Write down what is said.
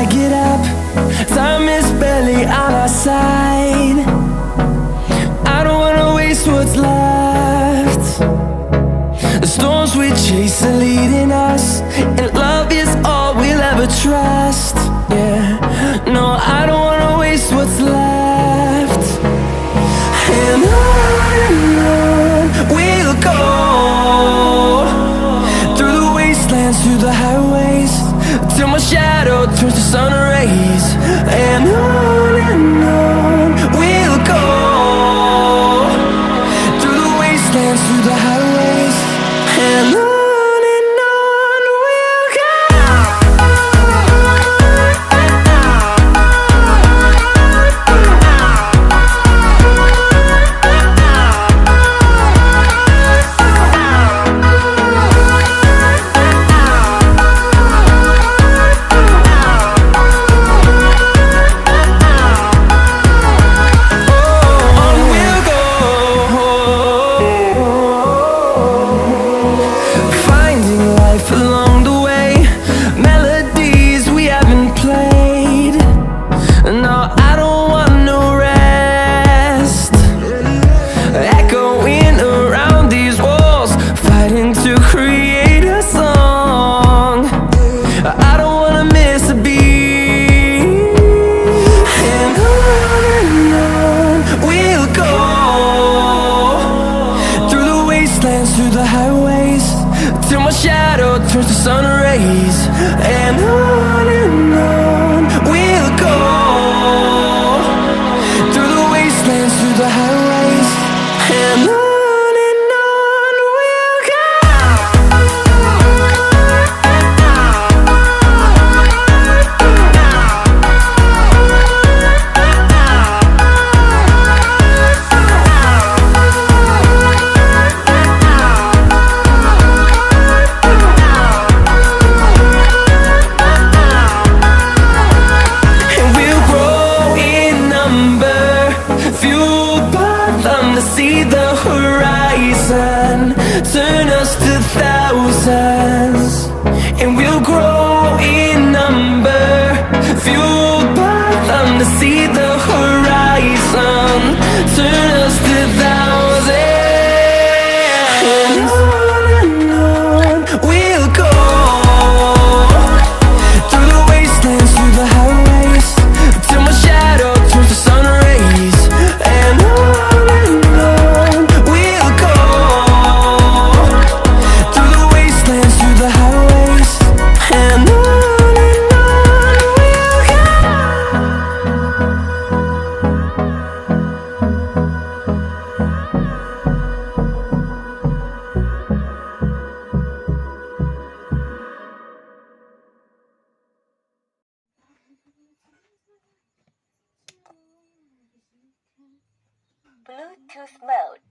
I get up, time is barely on our side. I don't wanna waste what's left. The storms we chase are leading us, and love is all we'll ever trust. Yeah, no, I don't wanna waste what's left. And on we'll go, through the wastelands, through the highways, till my shadow turns to sun rays. And on we'll go, through the wastelands, through the highways, and on we'll go. Along the way, melodies we haven't played. No, I don't want no rest. Echoing around these walls, fighting to create a song. I don't wanna miss a beat. And on we'll go, through the wastelands, through the highways, till my shadow turns to sun rays. And on we'll go, through the wastelands, through the highways, and on we'll go. See the horizon, turn us to thousands, and we'll grow in number, fueled by them. To see the horizon, turn us to thousands, and on we'll go, through the wastelands, through the highways, till my shadow turns to sun rays. And Bluetooth mode.